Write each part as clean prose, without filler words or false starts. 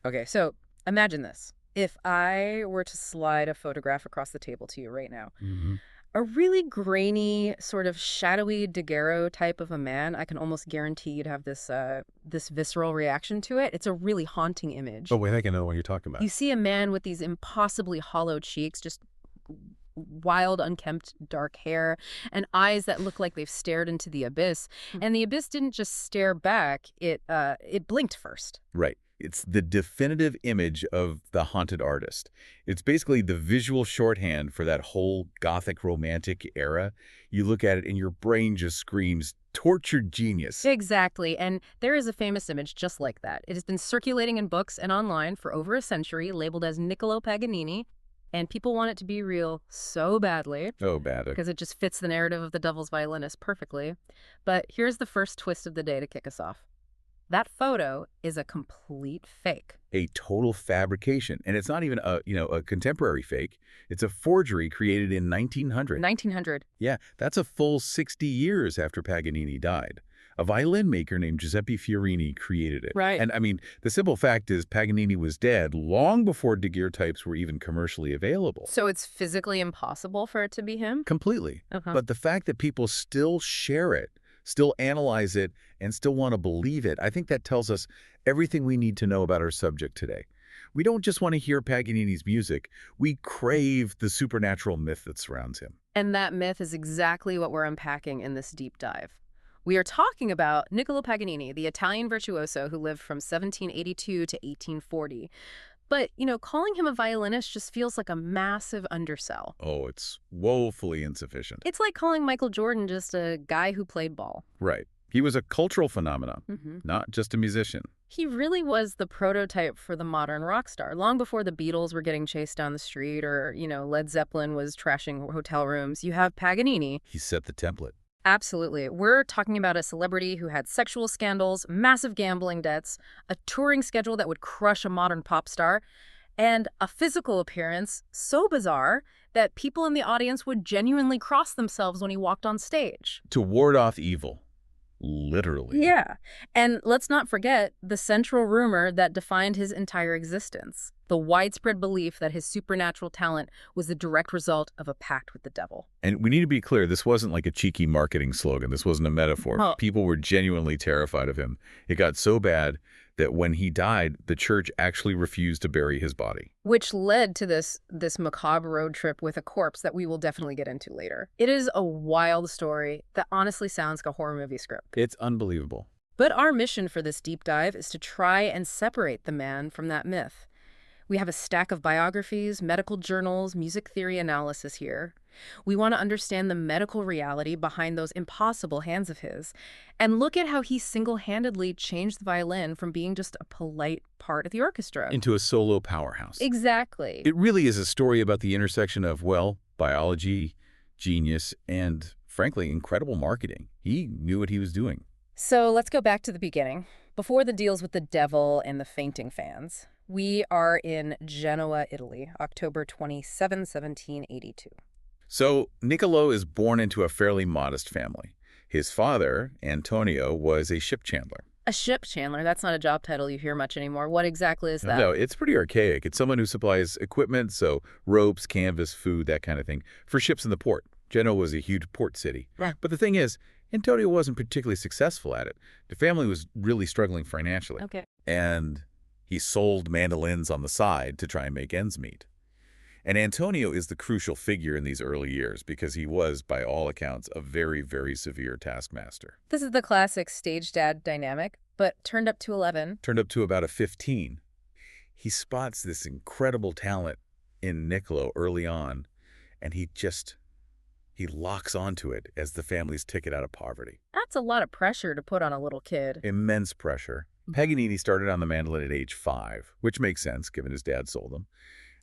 Okay, so imagine this. If I were to slide a photograph across the table to you right now, Hmm. a really grainy, sort of shadowy Daguerreau type of a man, I can almost guarantee you'd have this visceral reaction to it. It's a really haunting Oh, image. wait, I think I know what you're talking about. You see a man with these impossibly hollow cheeks, just wild, unkempt, dark hair, and eyes that look like they've stared into the abyss. And the abyss didn't just stare back; it blinked first. Right. It's the definitive image of the haunted artist. It's basically the visual shorthand for that whole Gothic romantic era. You look at it and your brain just screams, tortured genius. Exactly, and there is a famous image just like that. It has been circulating in books and online for over a century, labeled as Niccolò Paganini, and people want it to be real so badly Oh, bad. because it just fits the narrative of the Devil's Violinist perfectly. But here's the first twist of the day to kick us off. That photo is a complete fake. A total fabrication. And it's not even a contemporary fake. It's a forgery created in 1900. 1900. Yeah, that's a full 60 years after Paganini died. A violin maker named Giuseppe Fiorini created it. Right. And I mean, the simple fact is Paganini was dead long before daguerreotypes were even commercially available. So it's physically impossible for it to be him? Completely. Uh-huh. But the fact that people still share it, still analyze it, and still want to believe it, I think that tells us everything we need to know about our subject today. We don't just want to hear Paganini's music. We crave the supernatural myth that surrounds him. And that myth is exactly what we're unpacking in this deep dive. We are talking about Niccolò Paganini, the Italian virtuoso who lived from 1782 to 1840. But, calling him a violinist just feels like a massive undersell. Oh, it's woefully insufficient. It's like calling Michael Jordan just a guy who played ball. Right. He was a cultural phenomenon, not just a musician. He really was the prototype for the modern rock star, long before the Beatles were getting chased down the street or, Led Zeppelin was trashing hotel rooms. You have Paganini. He set the template. Absolutely. We're talking about a celebrity who had sexual scandals, massive gambling debts, a touring schedule that would crush a modern pop star, and a physical appearance so bizarre that people in the audience would genuinely cross themselves when he walked on stage. To ward off evil. Literally. Yeah. And let's not forget the central rumor that defined his entire existence. The widespread belief that his supernatural talent was the direct result of a pact with the devil. And we need to be clear, this wasn't like a cheeky marketing slogan. This wasn't a metaphor. Oh. People were genuinely terrified of him. It got so bad that when he died, the church actually refused to bury his body. Which led to this macabre road trip with a corpse that we will definitely get into later. It is a wild story that honestly sounds like a horror movie script. It's unbelievable. But our mission for this deep dive is to try and separate the man from that myth. We have a stack of biographies, medical journals, music theory analysis here. We want to understand the medical reality behind those impossible hands of his and look at how he single-handedly changed the violin from being just a polite part of the orchestra. Into a solo powerhouse. Exactly. It really is a story about the intersection of, well, biology, genius, and, frankly, incredible marketing. He knew what he was doing. So let's go back to the beginning, before the deals with the devil and the fainting fans. We are in Genoa, Italy, October 27, 1782. So Niccolò is born into a fairly modest family. His father, Antonio, was a ship chandler. A ship chandler, that's not a job title you hear much anymore. What exactly is that? No, it's pretty archaic. It's someone who supplies equipment, so ropes, canvas, food, that kind of thing, for ships in the port. Genoa was a huge port city. Right. But the thing is, Antonio wasn't particularly successful at it. The family was really struggling financially. Okay. And he sold mandolins on the side to try and make ends meet. And Antonio is the crucial figure in these early years because he was, by all accounts, a very, very severe taskmaster. This is the classic stage dad dynamic, but turned up to 11. Turned up to about a 15. He spots this incredible talent in Niccolò early on, and he locks onto it as the family's ticket out of poverty. That's a lot of pressure to put on a little kid. Immense pressure. Paganini started on the mandolin at age 5, which makes sense given his dad sold him,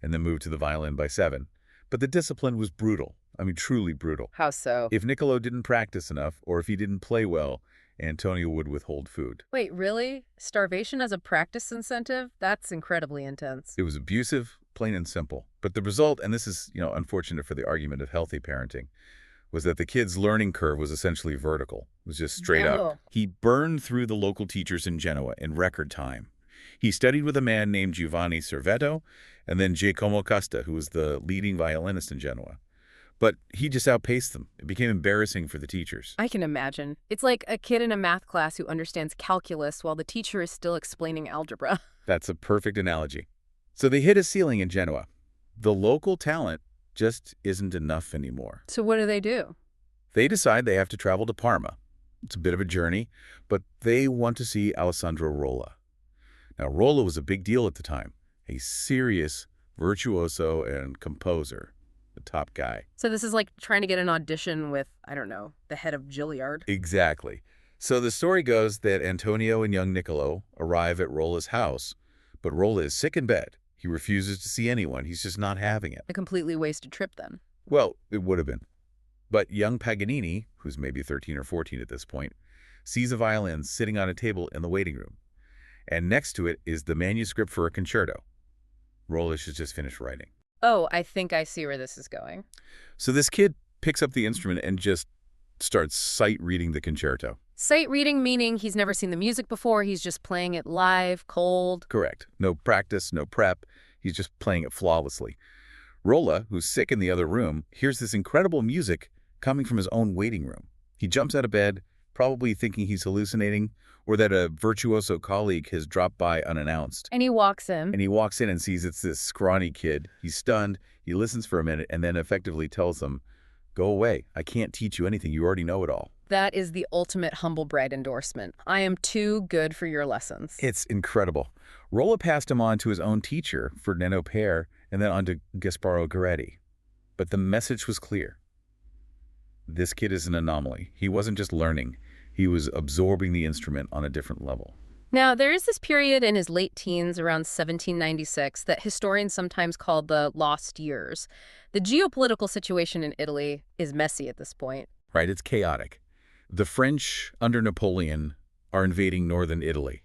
and then moved to the violin by 7. But the discipline was brutal. I mean, truly brutal. How so? If Niccolò didn't practice enough, or if he didn't play well, Antonio would withhold food. Wait, really? Starvation as a practice incentive? That's incredibly intense. It was abusive, plain and simple. But the result, and this is, unfortunate for the argument of healthy parenting, was that the kid's learning curve was essentially vertical. It was just straight up. He burned through the local teachers in Genoa in record time. He studied with a man named Giovanni Cervetto and then Giacomo Costa, who was the leading violinist in Genoa. But he just outpaced them. It became embarrassing for the teachers. I can imagine. It's like a kid in a math class who understands calculus while the teacher is still explaining algebra. That's a perfect analogy. So they hit a ceiling in Genoa. The local talent just isn't enough anymore. So what do? They decide they have to travel to Parma. It's a bit of a journey, but they want to see Alessandro Rolla. Now, Rolla was a big deal at the time, a serious virtuoso and composer, the top guy. So this is like trying to get an audition with, I don't know, the head of Juilliard. Exactly. So the story goes that Antonio and young Niccolò arrive at Rolla's house, but Rolla is sick in bed. He refuses to see anyone. He's just not having it. A completely wasted trip then. Well, it would have been. But young Paganini, who's maybe 13 or 14 at this point, sees a violin sitting on a table in the waiting room. And next to it is the manuscript for a concerto. Rolla has just finished writing. Oh, I think I see where this is going. So this kid picks up the instrument and just starts sight reading the concerto. Sight reading meaning he's never seen the music before, he's just playing it live, cold. Correct. No practice, no prep. He's just playing it flawlessly. Rolla, who's sick in the other room, hears this incredible music coming from his own waiting room. He jumps out of bed, probably thinking he's hallucinating, or that a virtuoso colleague has dropped by unannounced. And he walks in. And he walks in and sees it's this scrawny kid. He's stunned. He listens for a minute and then effectively tells him, "Go away. I can't teach you anything. You already know it all." That is the ultimate humble brag endorsement. I am too good for your lessons. It's incredible. Rolla passed him on to his own teacher, Ferdinando Pear, and then on to Gasparo Goretti. But the message was clear. This kid is an anomaly. He wasn't just learning. He was absorbing the instrument on a different level. Now, there is this period in his late teens, around 1796, that historians sometimes call the lost years. The geopolitical situation in Italy is messy at this point. Right? It's chaotic. The French, under Napoleon, are invading northern Italy.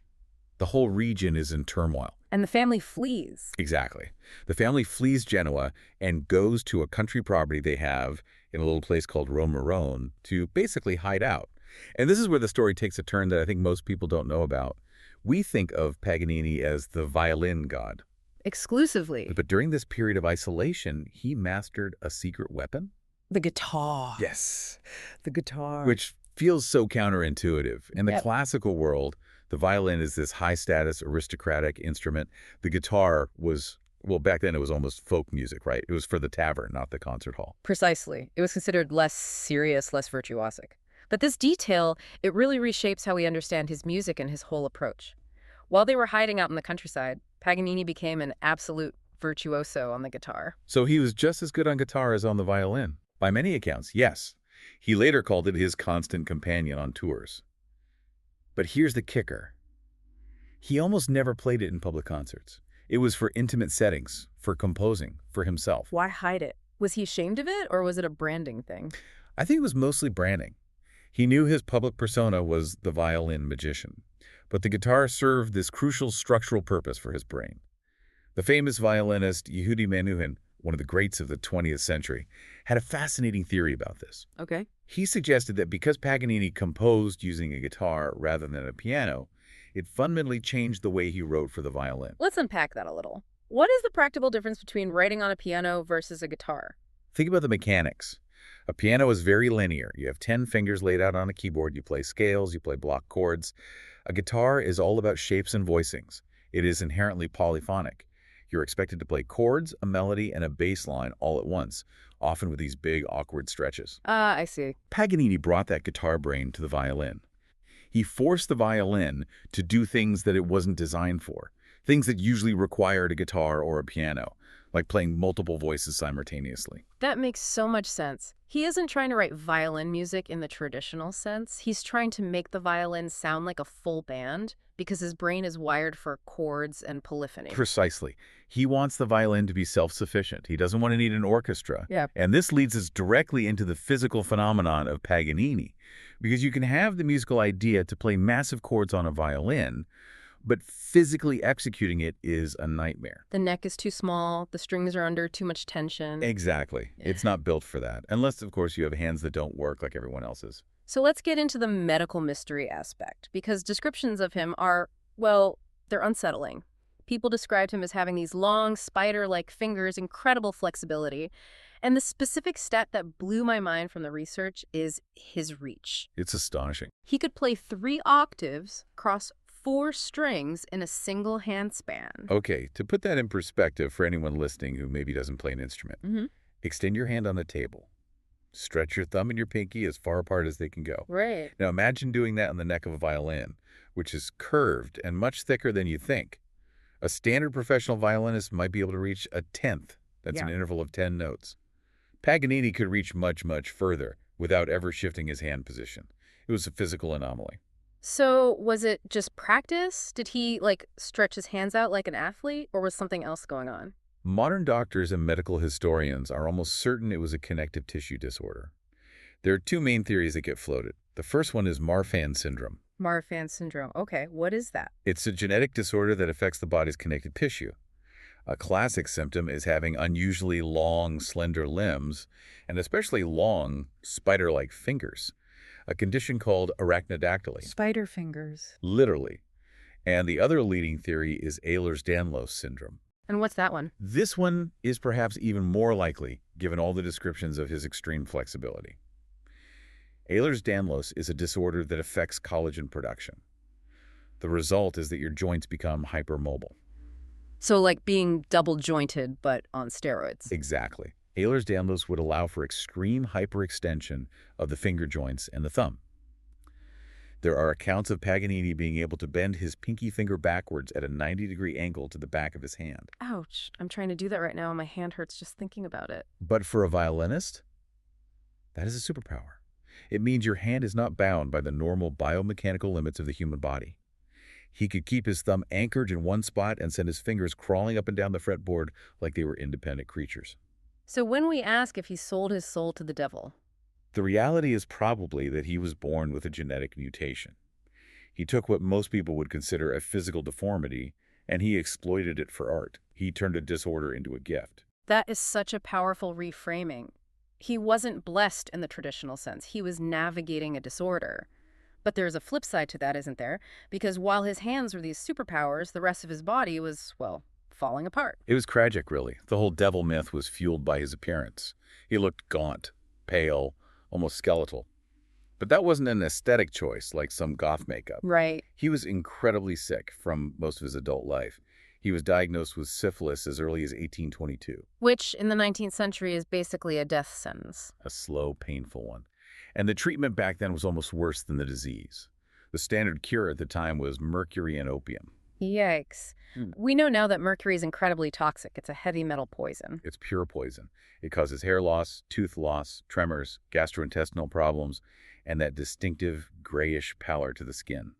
The whole region is in turmoil. And the family flees. Exactly. The family flees Genoa and goes to a country property they have in a little place called Romerone to basically hide out. And this is where the story takes a turn that I think most people don't know about. We think of Paganini as the violin god. Exclusively. But during this period of isolation, he mastered a secret weapon. The guitar. Yes. The guitar. Which feels so counterintuitive. In the classical world, the violin is this high-status, aristocratic instrument. The guitar was, well, back then it was almost folk music, right? It was for the tavern, not the concert hall. Precisely. It was considered less serious, less virtuosic. But this detail, it really reshapes how we understand his music and his whole approach. While they were hiding out in the countryside, Paganini became an absolute virtuoso on the guitar. So he was just as good on guitar as on the violin. By many accounts, yes. He later called it his constant companion on tours. But here's the kicker. He almost never played it in public concerts. It was for intimate settings, for composing, for himself. Why hide it? Was he ashamed of it, or was it a branding thing? I think it was mostly branding. He knew his public persona was the violin magician, but the guitar served this crucial structural purpose for his brain. The famous violinist Yehudi Menuhin, one of the greats of the 20th century, had a fascinating theory about this. Okay. He suggested that because Paganini composed using a guitar rather than a piano, it fundamentally changed the way he wrote for the violin. Let's unpack that a little. What is the practical difference between writing on a piano versus a guitar? Think about the mechanics. A piano is very linear. You have 10 fingers laid out on a keyboard. You play scales, you play block chords. A guitar is all about shapes and voicings. It is inherently polyphonic. You're expected to play chords, a melody, and a bass line all at once, often with these big, awkward stretches. I see. Paganini brought that guitar brain to the violin. He forced the violin to do things that it wasn't designed for, things that usually required a guitar or a piano, like playing multiple voices simultaneously. That makes so much sense. He isn't trying to write violin music in the traditional sense. He's trying to make the violin sound like a full band because his brain is wired for chords and polyphony. Precisely. He wants the violin to be self-sufficient. He doesn't want to need an orchestra. Yeah. And this leads us directly into the physical phenomenon of Paganini, because you can have the musical idea to play massive chords on a violin, but physically executing it is a nightmare. The neck is too small, the strings are under too much tension. Exactly. It's not built for that, unless, of course, you have hands that don't work like everyone else's. So let's get into the medical mystery aspect, because descriptions of him are, well, they're unsettling. People described him as having these long, spider-like fingers, incredible flexibility. And the specific stat that blew my mind from the research is his reach. It's astonishing. He could play 3 octaves across 4 strings in a single hand span. Okay, to put that in perspective for anyone listening who maybe doesn't play an instrument, extend your hand on the table. Stretch your thumb and your pinky as far apart as they can go. Right. Now imagine doing that on the neck of a violin, which is curved and much thicker than you think. A standard professional violinist might be able to reach a tenth. That's an interval of 10 notes. Paganini could reach much, much further without ever shifting his hand position. It was a physical anomaly. So was it just practice? Did he, stretch his hands out like an athlete, or was something else going on? Modern doctors and medical historians are almost certain it was a connective tissue disorder. There are 2 main theories that get floated. The first one is Marfan syndrome. Marfan syndrome. Okay, what is that? It's a genetic disorder that affects the body's connective tissue. A classic symptom is having unusually long, slender limbs, and especially long, spider-like fingers, a condition called arachnodactyly. Spider fingers. Literally. And the other leading theory is Ehlers-Danlos syndrome. And what's that one? This one is perhaps even more likely, given all the descriptions of his extreme flexibility. Ehlers-Danlos is a disorder that affects collagen production. The result is that your joints become hypermobile. So like being double jointed, but on steroids. Exactly. Ehlers-Danlos would allow for extreme hyperextension of the finger joints and the thumb. There are accounts of Paganini being able to bend his pinky finger backwards at a 90-degree angle to the back of his hand. Ouch. I'm trying to do that right now and my hand hurts just thinking about it. But for a violinist, that is a superpower. It means your hand is not bound by the normal biomechanical limits of the human body. He could keep his thumb anchored in one spot and send his fingers crawling up and down the fretboard like they were independent creatures. So when we ask if he sold his soul to the devil, the reality is probably that he was born with a genetic mutation. He took what most people would consider a physical deformity, and he exploited it for art. He turned a disorder into a gift. that is such a powerful reframing. He wasn't blessed in the traditional sense. He was navigating a disorder. But there's a flip side to that, isn't there? Because while his hands were these superpowers, the rest of his body was, well, falling apart. It was tragic, really. The whole devil myth was fueled by his appearance. He looked gaunt, pale, almost skeletal. But that wasn't an aesthetic choice like some goth makeup. Right. He was incredibly sick from most of his adult life. He was diagnosed with syphilis as early as 1822. Which, in the 19th century, is basically a death sentence. A slow, painful one. And the treatment back then was almost worse than the disease. The standard cure at the time was mercury and opium. Yikes. We know now that mercury is incredibly toxic. It's a heavy metal poison. It's pure poison. It causes hair loss, tooth loss, tremors, gastrointestinal problems, and that distinctive grayish pallor to the skin.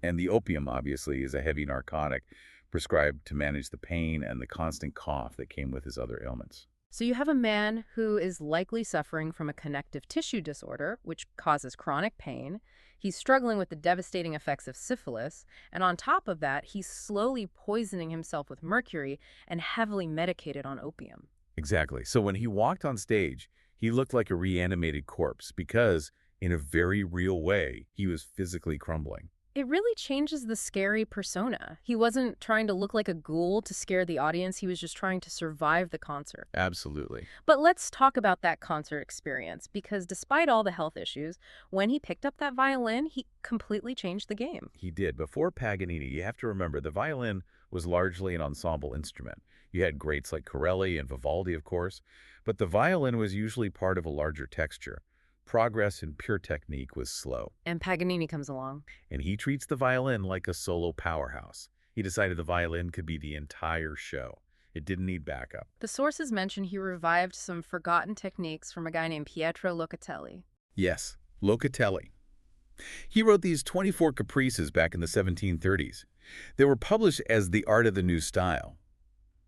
And the opium, obviously, is a heavy narcotic prescribed to manage the pain and the constant cough that came with his other ailments. So you have a man who is likely suffering from a connective tissue disorder, which causes chronic pain. He's struggling with the devastating effects of syphilis. And on top of that, he's slowly poisoning himself with mercury and heavily medicated on opium. Exactly. So when he walked on stage, he looked like a reanimated corpse because, in a very real way, he was physically crumbling. It really changes the scary persona. He wasn't trying to look like a ghoul to scare the audience. He was just trying to survive the concert. Absolutely. But let's talk about that concert experience, because despite all the health issues, when he picked up that violin, he completely changed the game. He did. Before Paganini, you have to remember, the violin was largely an ensemble instrument. You had greats like Corelli and Vivaldi, of course, but the violin was usually part of a larger texture. Progress in pure technique was slow. And Paganini comes along. And he treats the violin like a solo powerhouse. He decided the violin could be the entire show. It didn't need backup. The sources mention he revived some forgotten techniques from a guy named Pietro Locatelli. Yes, Locatelli. He wrote these 24 Caprices back in the 1730s. They were published as the art of the new style.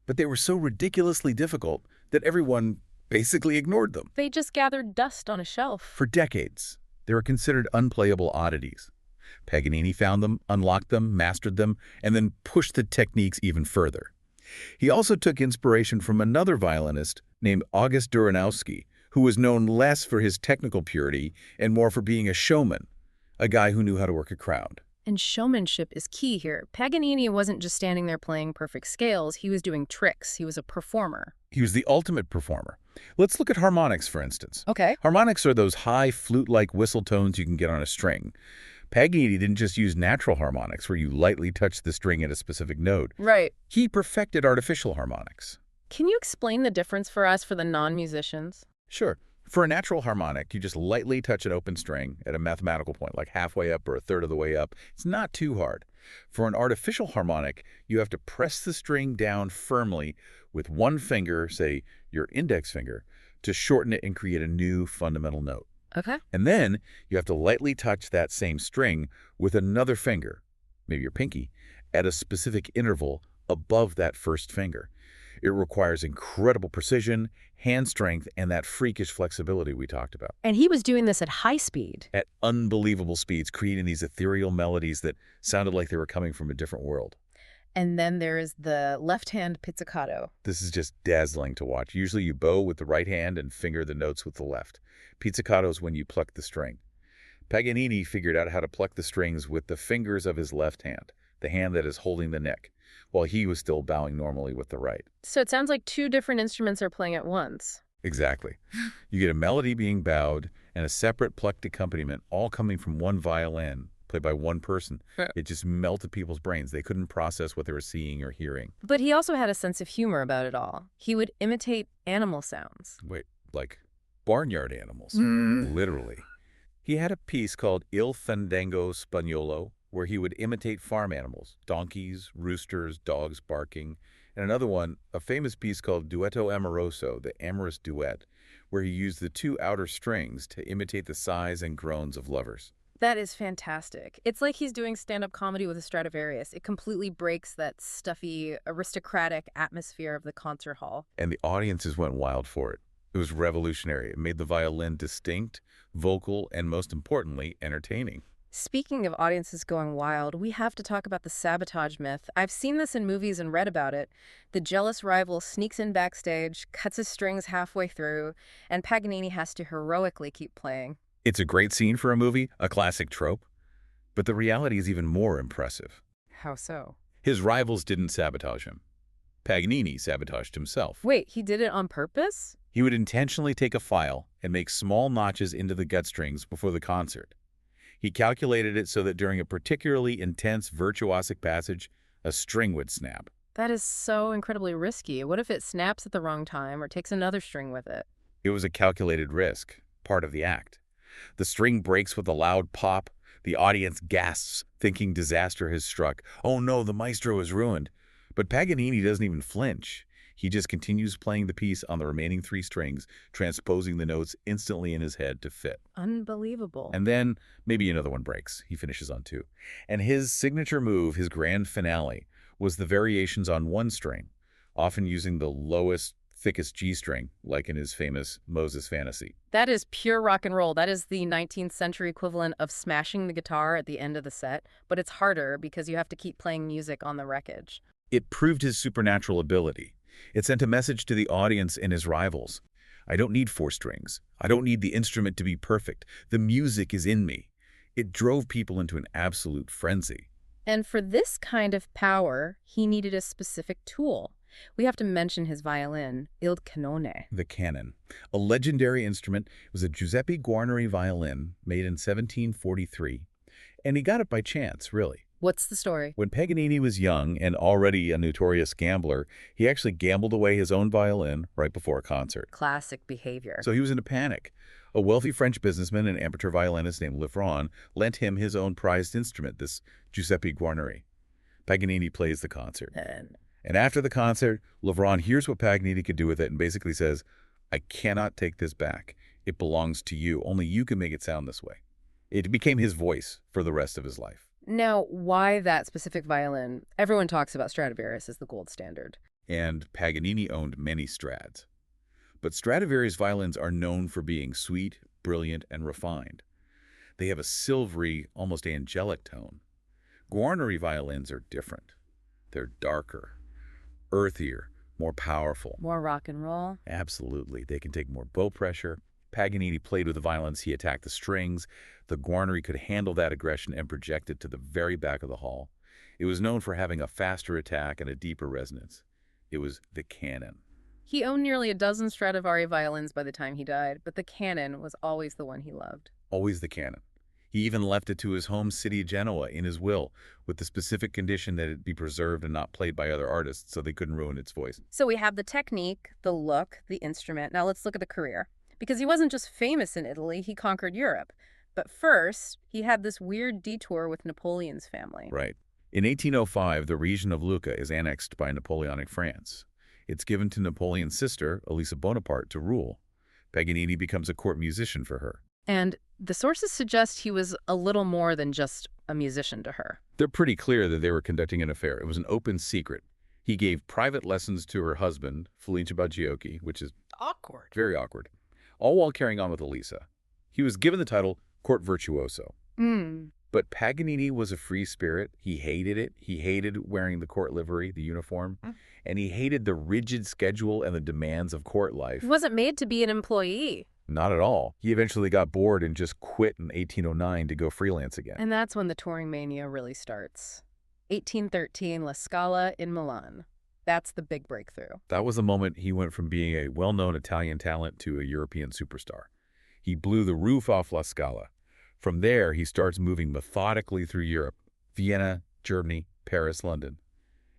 But they were so ridiculously difficult that everyone basically ignored them. They just gathered dust on a shelf. For decades, they were considered unplayable oddities. Paganini found them, unlocked them, mastered them, and then pushed the techniques even further. He also took inspiration from another violinist named August Duranowski, who was known less for his technical purity and more for being a showman, a guy who knew how to work a crowd. And showmanship is key here. Paganini wasn't just standing there playing perfect scales, he was doing tricks. He was a performer. He was the ultimate performer. Let's look at harmonics, for instance. Okay. Harmonics are those high flute-like whistle tones you can get on a string. Paganini didn't just use natural harmonics where you lightly touch the string at a specific note. Right. He perfected artificial harmonics. Can you explain the difference for us, for the non-musicians? Sure. For a natural harmonic, you just lightly touch an open string at a mathematical point, like halfway up or a third of the way up. It's not too hard. For an artificial harmonic, you have to press the string down firmly with one finger, say your index finger, to shorten it and create a new fundamental note. Okay. And then you have to lightly touch that same string with another finger, maybe your pinky, at a specific interval above that first finger. It requires incredible precision, hand strength, and that freakish flexibility we talked about. And he was doing this at high speed. At unbelievable speeds, creating these ethereal melodies that sounded like they were coming from a different world. And then there is the left-hand pizzicato. This is just dazzling to watch. Usually you bow with the right hand and finger the notes with the left. Pizzicato is when you pluck the string. Paganini figured out how to pluck the strings with the fingers of his left hand, the hand that is holding the neck, while he was still bowing normally with the right. So it sounds like two different instruments are playing at once. Exactly. You get a melody being bowed and a separate plucked accompaniment, all coming from one violin, played by one person. It just melted people's brains. They couldn't process what they were seeing or hearing. But he also had a sense of humor about it all. He would imitate animal sounds. Wait, like barnyard animals, literally. He had a piece called Il Fandango Spagnolo, where he would imitate farm animals, donkeys, roosters, dogs barking, and another one, a famous piece called Duetto Amoroso, the amorous duet, where he used the two outer strings to imitate the sighs and groans of lovers. That is fantastic. It's like he's doing stand-up comedy with a Stradivarius. It completely breaks that stuffy, aristocratic atmosphere of the concert hall. And the audiences went wild for it. It was revolutionary. It made the violin distinct, vocal, and most importantly, entertaining. Speaking of audiences going wild, we have to talk about the sabotage myth. I've seen this in movies and read about it. The jealous rival sneaks in backstage, cuts his strings halfway through, and Paganini has to heroically keep playing. It's a great scene for a movie, a classic trope. But the reality is even more impressive. How so? His rivals didn't sabotage him. Paganini sabotaged himself. Wait, he did it on purpose? He would intentionally take a file and make small notches into the gut strings before the concert. He calculated it so that during a particularly intense virtuosic passage, a string would snap. That is so incredibly risky. What if it snaps at the wrong time or takes another string with it? It was a calculated risk, part of the act. The string breaks with a loud pop. The audience gasps, thinking disaster has struck. Oh no, the maestro is ruined. But Paganini doesn't even flinch. He just continues playing the piece on the remaining three strings, transposing the notes instantly in his head to fit. Unbelievable. And then maybe another one breaks. He finishes on two. And his signature move, his grand finale, was the variations on one string, often using the lowest, thickest G string, like in his famous Moses Fantasy. That is pure rock and roll. That is the 19th century equivalent of smashing the guitar at the end of the set, but it's harder because you have to keep playing music on the wreckage. It proved his supernatural ability. It sent a message to the audience and his rivals. I don't need four strings. I don't need the instrument to be perfect. The music is in me. It drove people into an absolute frenzy. And for this kind of power, he needed a specific tool. We have to mention his violin, Il Canone. The canon. A legendary instrument. It was a Giuseppe Guarneri violin made in 1743. And he got it by chance, really. What's the story? When Paganini was young and already a notorious gambler, he actually gambled away his own violin right before a concert. Classic behavior. So he was in a panic. A wealthy French businessman and amateur violinist named Livron lent him his own prized instrument, this Giuseppe Guarneri. Paganini plays the concert. And after the concert, Livron hears what Paganini could do with it and basically says, I cannot take this back. It belongs to you. Only you can make it sound this way. It became his voice for the rest of his life. Now, why that specific violin? Everyone talks about Stradivarius as the gold standard. And Paganini owned many Strads. But Stradivarius violins are known for being sweet, brilliant, and refined. They have a silvery, almost angelic tone. Guarneri violins are different. They're darker, earthier, more powerful. More rock and roll? Absolutely. They can take more bow pressure, Paganini played with the violence, he attacked the strings. The Guarnery could handle that aggression and project it to the very back of the hall. It was known for having a faster attack and a deeper resonance. It was the canon. He owned nearly a dozen Stradivari violins by the time he died, but the canon was always the one he loved. Always the canon. He even left it to his home city, Genoa, in his will, with the specific condition that it be preserved and not played by other artists so they couldn't ruin its voice. So we have the technique, the look, the instrument. Now let's look at the career. Because he wasn't just famous in Italy, he conquered Europe. But first, he had this weird detour with Napoleon's family. Right. In 1805, the region of Lucca is annexed by Napoleonic France. It's given to Napoleon's sister, Elisa Bonaparte, to rule. Paganini becomes a court musician for her. And the sources suggest he was a little more than just a musician to her. They're pretty clear that they were conducting an affair. It was an open secret. He gave private lessons to her husband, Felice Baggiocchi, which is Awkward. very awkward, all while carrying on with Elisa. He was given the title Court Virtuoso. But Paganini was a free spirit. He hated it. He hated wearing the court livery, the uniform, and he hated the rigid schedule and the demands of court life. He wasn't made to be an employee. Not at all. He eventually got bored and just quit in 1809 to go freelance again. And that's when the touring mania really starts. 1813, La Scala in Milan. That's the big breakthrough. That was the moment he went from being a well-known Italian talent to a European superstar. He blew the roof off La Scala. From there, he starts moving methodically through Europe, Vienna, Germany, Paris, London.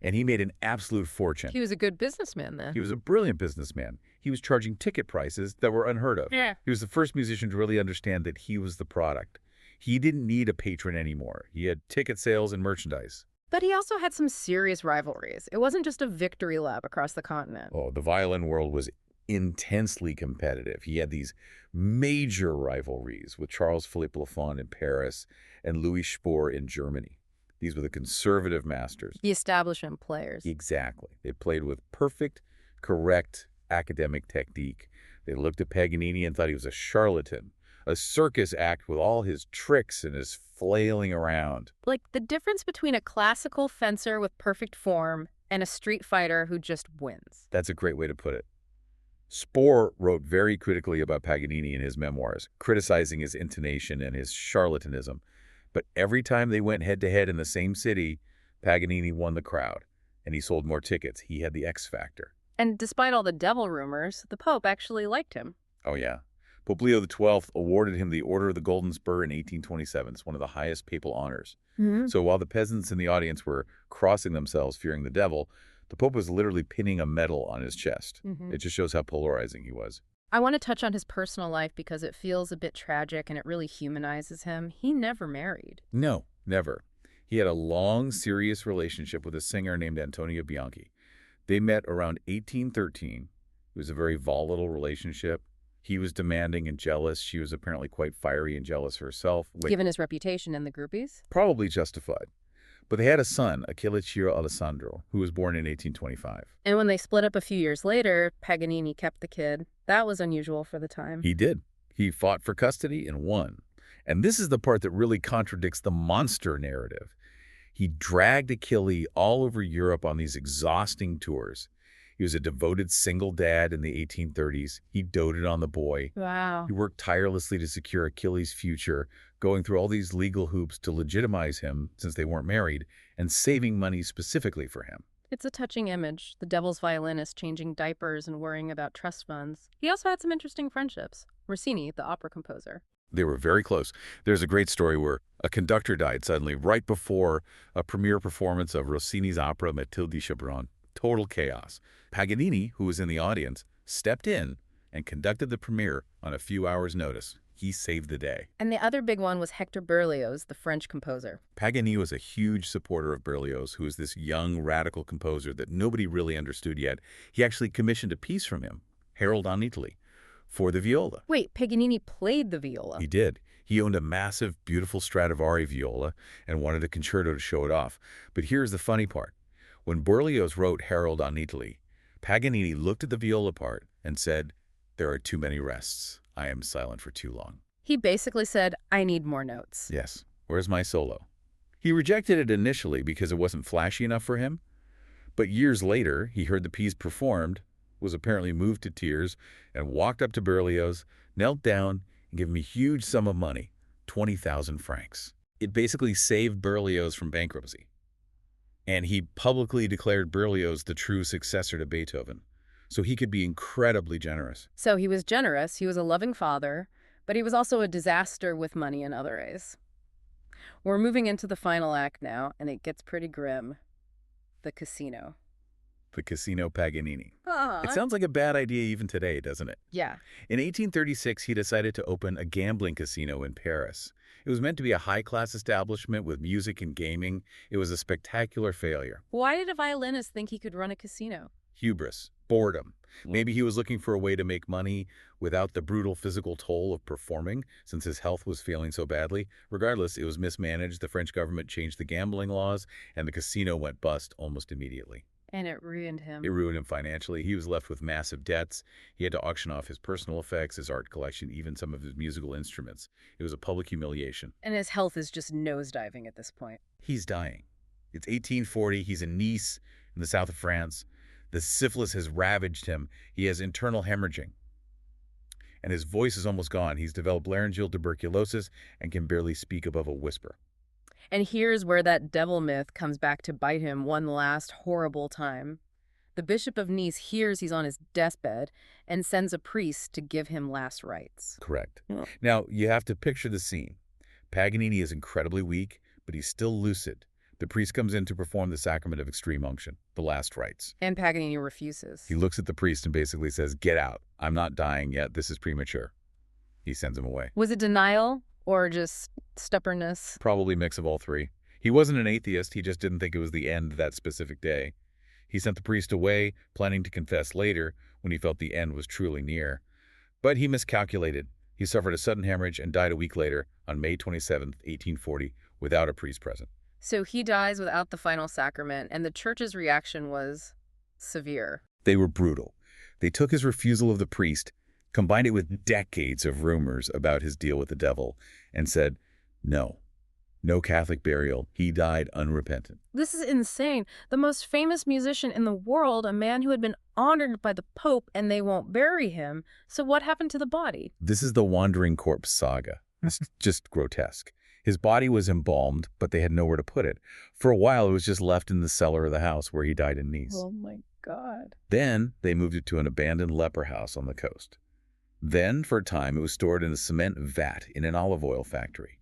And he made an absolute fortune. He was a good businessman then. He was a brilliant businessman. He was charging ticket prices that were unheard of. Yeah. He was the first musician to really understand that he was the product. He didn't need a patron anymore. He had ticket sales and merchandise. But he also had some serious rivalries. It wasn't just a victory lap across the continent. Oh, the violin world was intensely competitive. He had these major rivalries with Charles-Philippe Lafon in Paris and Louis Spohr in Germany. These were the conservative masters. The establishment players. Exactly. They played with perfect, correct academic technique. They looked at Paganini and thought he was a charlatan, a circus act with all his tricks and his flailing around. Like the difference between a classical fencer with perfect form and a street fighter who just wins. That's a great way to put it. Spohr wrote very critically about Paganini in his memoirs, criticizing his intonation and his charlatanism. But every time they went head-to-head in the same city, Paganini won the crowd, and he sold more tickets. He had the X factor. And despite all the devil rumors, the Pope actually liked him. Oh, yeah. Pope Leo XII awarded him the Order of the Golden Spur in 1827. It's one of the highest papal honors. So while the peasants in the audience were crossing themselves fearing the devil, the Pope was literally pinning a medal on his chest. It just shows how polarizing he was. I want to touch on his personal life because it feels a bit tragic and it really humanizes him. He never married. No, never. He had a long, serious relationship with a singer named Antonio Bianchi. They met around 1813. It was a very volatile relationship. He was demanding and jealous. She was apparently quite fiery and jealous herself. Given his reputation and the groupies? Probably justified. But they had a son, Achille Ciro Alessandro, who was born in 1825. And when they split up a few years later, Paganini kept the kid. That was unusual for the time. He did. He fought for custody and won. And this is the part that really contradicts the monster narrative. He dragged Achille all over Europe on these exhausting tours. He was a devoted single dad in the 1830s. He doted on the boy. Wow. He worked tirelessly to secure Achilles' future, going through all these legal hoops to legitimize him since they weren't married, and saving money specifically for him. It's a touching image, the devil's violinist changing diapers and worrying about trust funds. He also had some interesting friendships. Rossini, the opera composer. They were very close. There's a great story where a conductor died suddenly right before a premiere performance of Rossini's opera Matilde Chabron. Total chaos. Paganini, who was in the audience, stepped in and conducted the premiere on a few hours' notice. He saved the day. And the other big one was Hector Berlioz, the French composer. Paganini was a huge supporter of Berlioz, who was this young, radical composer that nobody really understood yet. He actually commissioned a piece from him, Harold on Italy, for the viola. Wait, Paganini played the viola? He did. He owned a massive, beautiful Stradivari viola and wanted a concerto to show it off. But here's the funny part. When Berlioz wrote Harold on Italy, Paganini looked at the viola part and said, "There are too many rests. I am silent for too long." He basically said, I need more notes. Yes. Where's my solo? He rejected it initially because it wasn't flashy enough for him. But years later, he heard the piece performed, was apparently moved to tears and walked up to Berlioz, knelt down, and gave him a huge sum of money, 20,000 francs. It basically saved Berlioz from bankruptcy. And he publicly declared Berlioz the true successor to Beethoven. So he could be incredibly generous. So he was generous, he was a loving father, but he was also a disaster with money in other ways. We're moving into the final act now, and it gets pretty grim. The casino. The Casino Paganini. Aww. It sounds like a bad idea even today, doesn't it? Yeah. In 1836, he decided to open a gambling casino in Paris. It was meant to be a high-class establishment with music and gaming. It was a spectacular failure. Why did a violinist think he could run a casino? Hubris, boredom. Maybe he was looking for a way to make money without the brutal physical toll of performing, since his health was failing so badly. Regardless, it was mismanaged. The French government changed the gambling laws, and the casino went bust almost immediately. And it ruined him. It ruined him financially. He was left with massive debts. He had to auction off his personal effects, his art collection, even some of his musical instruments. It was a public humiliation. And his health is just nosediving at this point. He's dying. It's 1840. He's in Nice, in the south of France. The syphilis has ravaged him. He has internal hemorrhaging. And his voice is almost gone. He's developed laryngeal tuberculosis and can barely speak above a whisper. And here's where that devil myth comes back to bite him one last horrible time. The Bishop of Nice hears he's on his deathbed and sends a priest to give him last rites. Correct. Oh. Now, you have to picture the scene. Paganini is incredibly weak, but he's still lucid. The priest comes in to perform the sacrament of extreme unction, the last rites. And Paganini refuses. He looks at the priest and basically says, "Get out. I'm not dying yet. This is premature." He sends him away. Was it denial or just stubbornness? Probably a mix of all three. He wasn't an atheist. He just didn't think it was the end that specific day. He sent the priest away, planning to confess later when he felt the end was truly near. But he miscalculated. He suffered a sudden hemorrhage and died a week later on May 27, 1840, without a priest present. So he dies without the final sacrament, and the church's reaction was severe. They were brutal. They took his refusal of the priest, combined it with decades of rumors about his deal with the devil, and said, no Catholic burial. He died unrepentant. This is insane. The most famous musician in the world, a man who had been honored by the Pope, and they won't bury him. So what happened to the body? This is the wandering corpse saga. It's just grotesque. His body was embalmed, but they had nowhere to put it. For a while, it was just left in the cellar of the house where he died in Nice. Oh my God. Then they moved it to an abandoned leper house on the coast. Then, for a time, it was stored in a cement vat in an olive oil factory.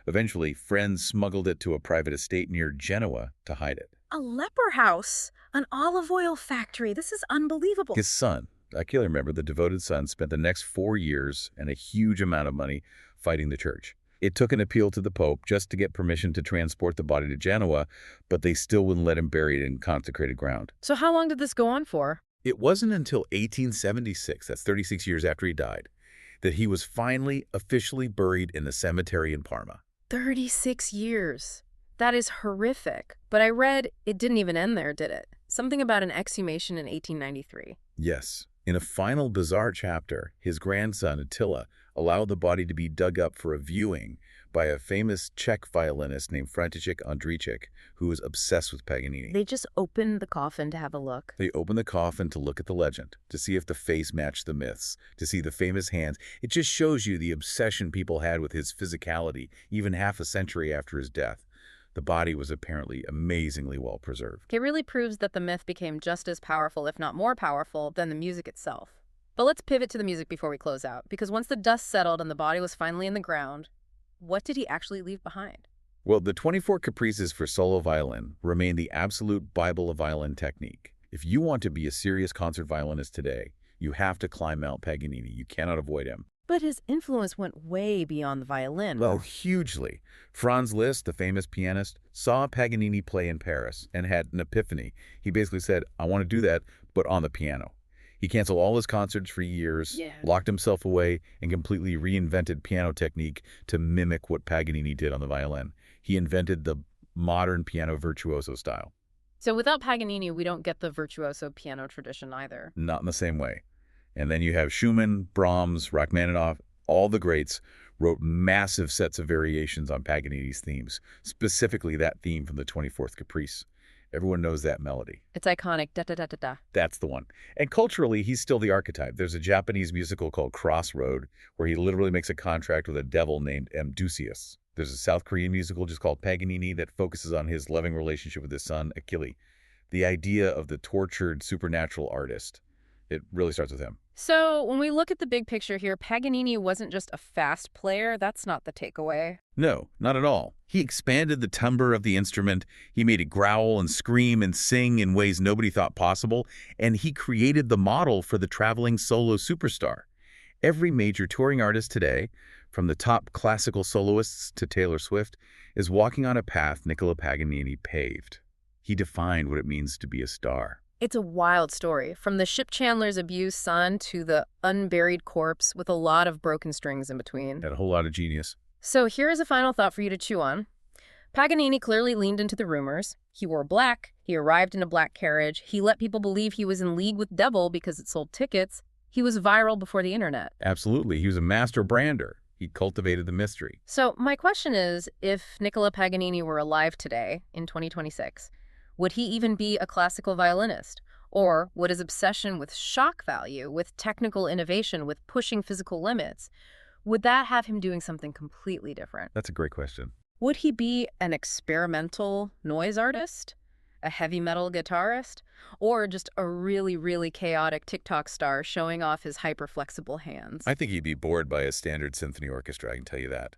Eventually, friends smuggled it to a private estate near Genoa to hide it. A leper house? An olive oil factory? This is unbelievable. His son, I can't remember, the devoted son, spent the next 4 years and a huge amount of money fighting the church. It took an appeal to the Pope just to get permission to transport the body to Genoa, but they still wouldn't let him bury it in consecrated ground. So how long did this go on for? It wasn't until 1876, that's 36 years after he died, that he was finally officially buried in the cemetery in Parma. 36 years. That is horrific. But I read it didn't even end there, did it? Something about an exhumation in 1893. Yes. In a final bizarre chapter, his grandson, Attila, allowed the body to be dug up for a viewing by a famous Czech violinist named František Ondříček, who was obsessed with Paganini. They just opened the coffin to have a look. They opened the coffin to look at the legend, to see if the face matched the myths, to see the famous hands. It just shows you the obsession people had with his physicality, even half a century after his death. The body was apparently amazingly well preserved. It really proves that the myth became just as powerful, if not more powerful, than the music itself. But let's pivot to the music before we close out, because once the dust settled and the body was finally in the ground, what did he actually leave behind? Well, the 24 Caprices for solo violin remain the absolute Bible of violin technique. If you want to be a serious concert violinist today, you have to climb Mount Paganini. You cannot avoid him. But his influence went way beyond the violin. Well, hugely. Franz Liszt, the famous pianist, saw Paganini play in Paris and had an epiphany. He basically said, I want to do that, but on the piano. He canceled all his concerts for years, locked himself away, and completely reinvented piano technique to mimic what Paganini did on the violin. He invented the modern piano virtuoso style. So without Paganini, we don't get the virtuoso piano tradition either. Not in the same way. And then you have Schumann, Brahms, Rachmaninoff, all the greats wrote massive sets of variations on Paganini's themes, specifically that theme from the 24th Caprice. Everyone knows that melody. It's iconic. Da-da-da-da-da. That's the one. And culturally, he's still the archetype. There's a Japanese musical called Crossroad, where he literally makes a contract with a devil named Amdusias. There's a South Korean musical just called Paganini that focuses on his loving relationship with his son, Achille. The idea of the tortured supernatural artist. It really starts with him. So when we look at the big picture here, Paganini wasn't just a fast player. That's not the takeaway. No, not at all. He expanded the timbre of the instrument, he made it growl and scream and sing in ways nobody thought possible, and he created the model for the traveling solo superstar. Every major touring artist today, from the top classical soloists to Taylor Swift, is walking on a path Niccolò Paganini paved. He defined what it means to be a star. It's a wild story, from the ship chandler's abused son to the unburied corpse with a lot of broken strings in between. Had a whole lot of genius. So here is a final thought for you to chew on. Paganini clearly leaned into the rumors. He wore black, he arrived in a black carriage, he let people believe he was in league with devil because it sold tickets. He was viral before the internet. Absolutely. He was a master brander. He cultivated the mystery. So my question is, if Niccolò Paganini were alive today, in 2026, would he even be a classical violinist? Or would his obsession with shock value, with technical innovation, with pushing physical limits, would that have him doing something completely different? That's a great question. Would he be an experimental noise artist, a heavy metal guitarist, or just a really, really chaotic TikTok star showing off his hyper-flexible hands? I think he'd be bored by a standard symphony orchestra, I can tell you that.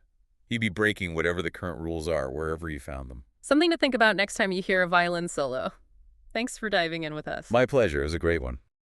He'd be breaking whatever the current rules are, wherever he found them. Something to think about next time you hear a violin solo. Thanks for diving in with us. My pleasure. It was a great one.